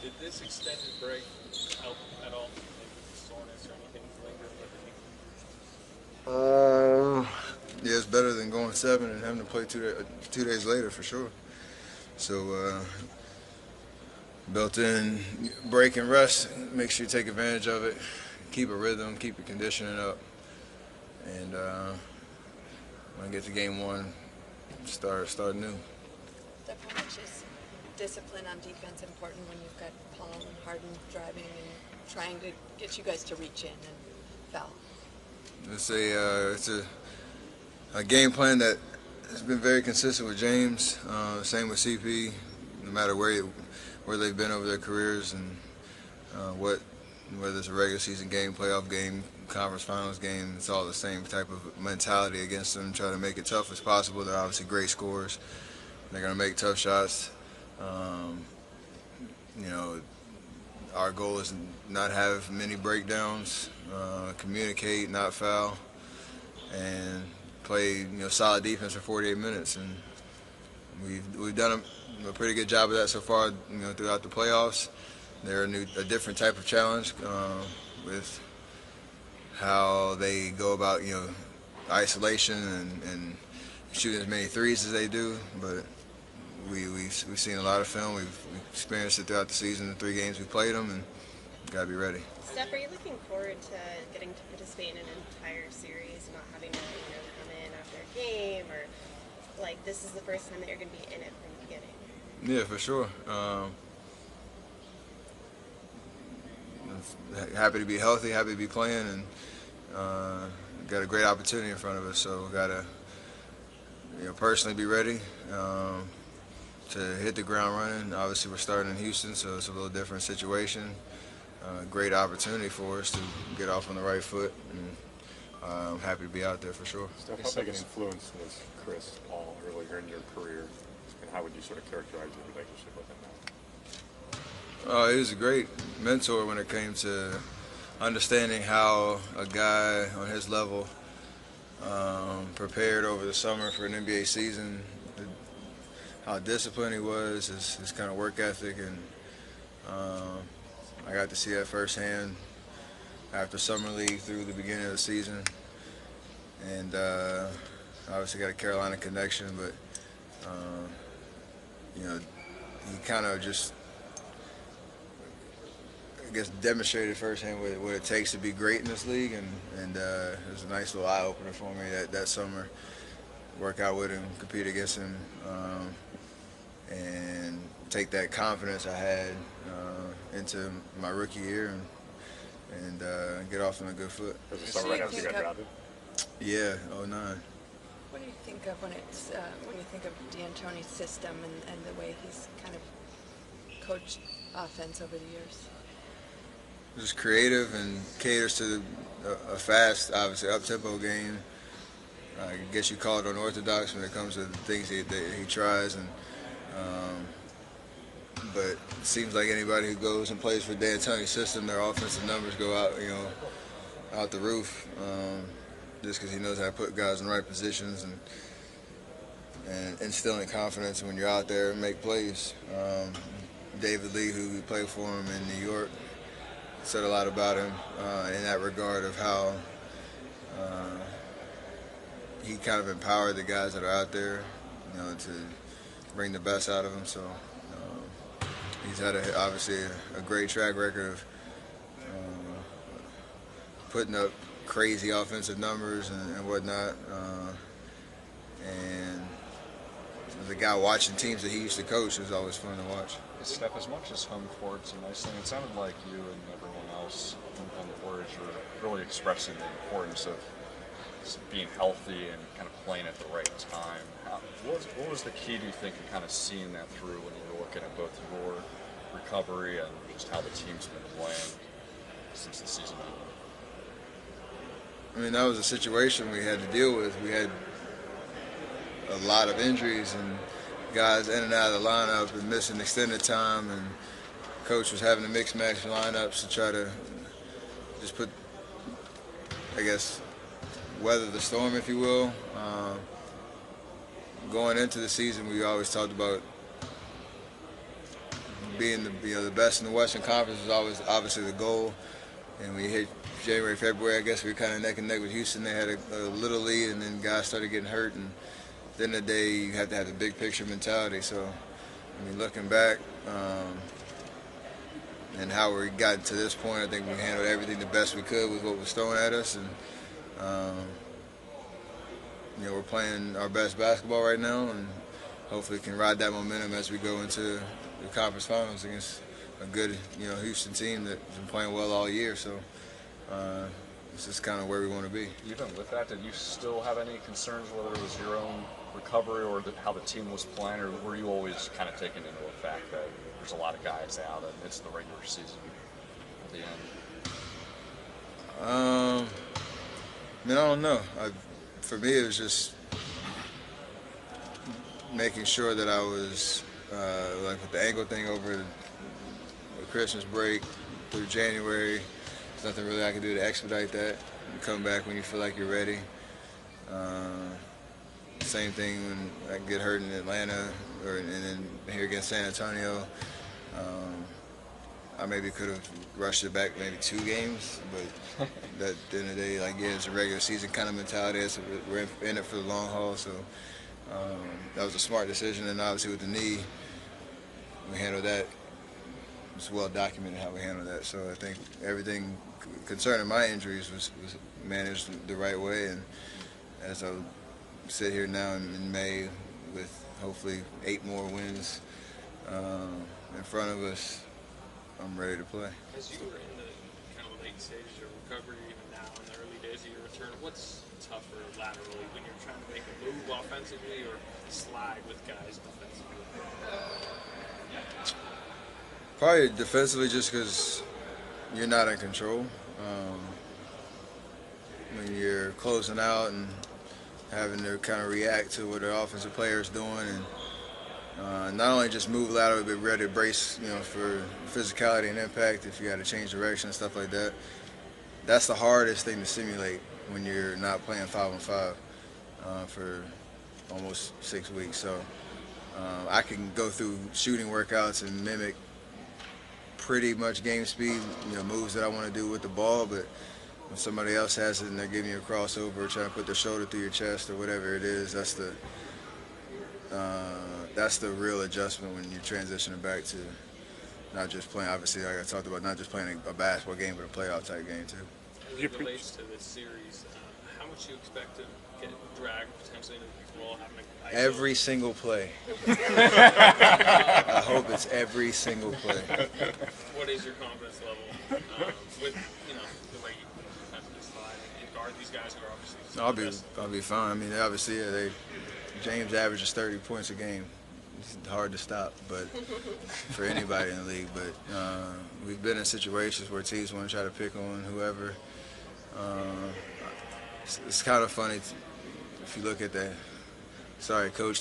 Did this extended break help at all? Maybe soreness or anything lingering with the knee? Yeah, it's better than going 7 and having to play 2 days later for sure. So built-in break and rest, make sure you take advantage of it, keep a rhythm, keep your conditioning up, and when I get to game 1, start new. Steph, how much is discipline on defense important when you've got Paul and Harden driving and trying to get you guys to reach in and foul? It's a game plan that has been very consistent with James. Same with CP. No matter where they've been over their careers and whether it's a regular season game, playoff game, conference finals game, it's all the same type of mentality against them. Try to make it tough as possible. They're obviously great scorers. They're going to make tough shots. You know, our goal is not have many breakdowns, communicate, not foul, and play solid defense for 48 minutes. And we've done a pretty good job of that so far. Throughout the playoffs, they're a different type of challenge with how they go about isolation and shooting as many threes as they do, but we've seen a lot of film. We've experienced it throughout the season. The 3 games we played them, and gotta be ready. Steph, are you looking forward to getting to participate in an entire series, not having to come in after a game, or like this is the first time that you're going to be in it from the beginning? Yeah, for sure. Happy to be healthy, happy to be playing, and got a great opportunity in front of us. So we gotta personally be ready to hit the ground running. Obviously, we're starting in Houston, so it's a little different situation. Great opportunity for us to get off on the right foot, and I'm happy to be out there for sure. Steph, how big an influence was Chris Paul earlier in your career, and how would you sort of characterize your relationship with him now? He was a great mentor when it came to understanding how a guy on his level prepared over the summer for an NBA season, how disciplined he was, his kind of work ethic, and I got to see that firsthand after summer league through the beginning of the season, and obviously got a Carolina connection, but he kind of just, I guess, demonstrated firsthand what it takes to be great in this league, and it was a nice little eye opener for me that summer. Work out with him, compete against him, and take that confidence I had into my rookie year and get off on a good foot. Was it summer right after you got drafted? Yeah, 09. What do you think of when you think of D'Antoni's system and the way he's kind of coached offense over the years? Just creative and caters to a fast, obviously up-tempo game. I guess you call it unorthodox when it comes to the things that he tries, and but it seems like anybody who goes and plays for D'Antoni's system, their offensive numbers go out, out the roof, just because he knows how to put guys in the right positions and instilling confidence when you're out there and make plays. David Lee, who played for him in New York, said a lot about him in that regard of how he kind of empowered the guys that are out there, to bring the best out of them. So he's had obviously a great track record of putting up crazy offensive numbers and whatnot. And as a guy watching teams that he used to coach, it was always fun to watch. Steph, as much as home court's a nice thing, it sounded like you and everyone else on the Warriors were really expressing the importance of being healthy and kind of playing at the right time. What was the key, do you think, in kind of seeing that through when you were looking at both your recovery and just how the team's been playing since the season ended? I mean, that was a situation we had to deal with. We had a lot of injuries and guys in and out of the lineup and missing extended time, and coach was having to mix match lineups to try to just put, I guess, weather the storm, if you will. Going into the season, we always talked about being the best in the Western Conference was always obviously the goal. And we hit January, February, I guess we were kind of neck and neck with Houston. They had a little lead, and then guys started getting hurt. And at the end of the day, you have to have the big picture mentality. So, I mean, looking back and how we got to this point, I think we handled everything the best we could with what was thrown at us. And, we're playing our best basketball right now, and hopefully can ride that momentum as we go into the conference finals against a good, Houston team that's been playing well all year. So this is kind of where we want to be. Even with that, did you still have any concerns whether it was your own recovery or how the team was playing, or were you always kind of taking into the fact that there's a lot of guys out and it's the regular season at the end? I don't know. For me, it was just making sure that I was, like with the ankle thing over the Christmas break through January, there's nothing really I can do to expedite that. You come back when you feel like you're ready. Same thing when I get hurt in Atlanta and then here against San Antonio. I maybe could have rushed it back maybe 2 games, but at the end of the day, it's a regular season kind of mentality. We're in it for the long haul, so that was a smart decision. And obviously with the knee, we handled that. It's well documented how we handled that. So I think everything concerning my injuries was managed the right way. And as I sit here now in May with hopefully 8 more wins in front of us, I'm ready to play. As you were in the kind of late stages of recovery, even now in the early days of your return, what's tougher laterally when you're trying to make a move offensively or slide with guys defensively? Probably defensively, just because you're not in control. When you're closing out and having to kind of react to what the offensive player is doing, and not only just move laterally, but ready to brace, for physicality and impact if you got to change direction and stuff like that. That's the hardest thing to simulate when you're not playing 5-on-5 for almost 6 weeks. So I can go through shooting workouts and mimic pretty much game speed, moves that I want to do with the ball, but when somebody else has it and they're giving you a crossover or trying to put their shoulder through your chest or whatever it is, that's the real adjustment when you're transitioning back to not just playing, obviously, like I talked about, not just playing a basketball game, but a playoff type game too. As it relates to this series, how much do you expect to get dragged potentially into the ball, having to every single play. I hope it's every single play. What is your confidence level with the way you defensively slide and guard these guys who are obviously I'll be fine. I mean, obviously, James averages 30 points a game. It's hard to stop, but for anybody in the league. But we've been in situations where teams want to try to pick on whoever. It's kind of funny if you look at the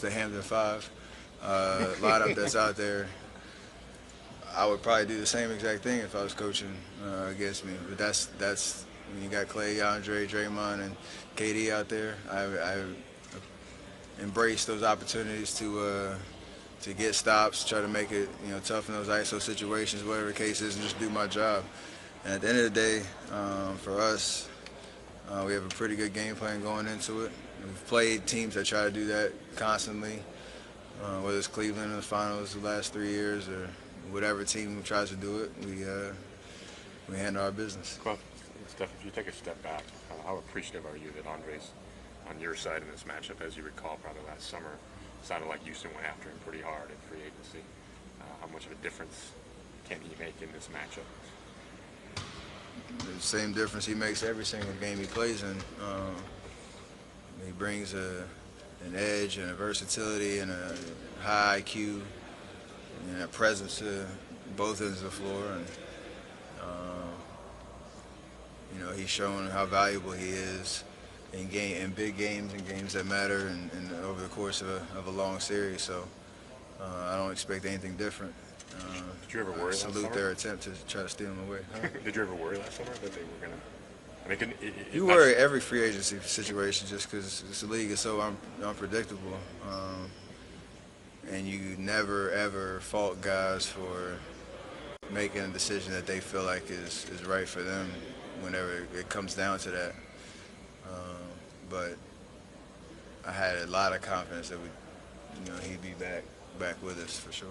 Hampton 5 lineup that's out there. I would probably do the same exact thing if I was coaching against me. But that's when you got Clay, Andre, Draymond, and KD out there. I embrace those opportunities to get stops, try to make it tough in those ISO situations, whatever the case is, and just do my job. And at the end of the day, for us, we have a pretty good game plan going into it. We've played teams that try to do that constantly, whether it's Cleveland in the finals the last 3 years or whatever team tries to do it. We handle our business. Well, Steph, if you take a step back, how appreciative are you that Andre's on your side in this matchup? As you recall, probably last summer, it sounded like Houston went after him pretty hard in free agency. How much of a difference can he make in this matchup? The same difference he makes every single game he plays in. He brings an edge and a versatility and a high IQ and a presence to both ends of the floor. And he's shown how valuable he is in big games and games that matter and over the course of a long series. So I don't expect anything different. Did you ever worry last summer? Salute their attempt to try to steal him away. Did you ever worry last summer that they were going to? I mean, you worry every free agency situation just because this league is so unpredictable. and you never ever fault guys for making a decision that they feel like is right for them whenever it comes down to that. But I had a lot of confidence that he'd be back with us for sure.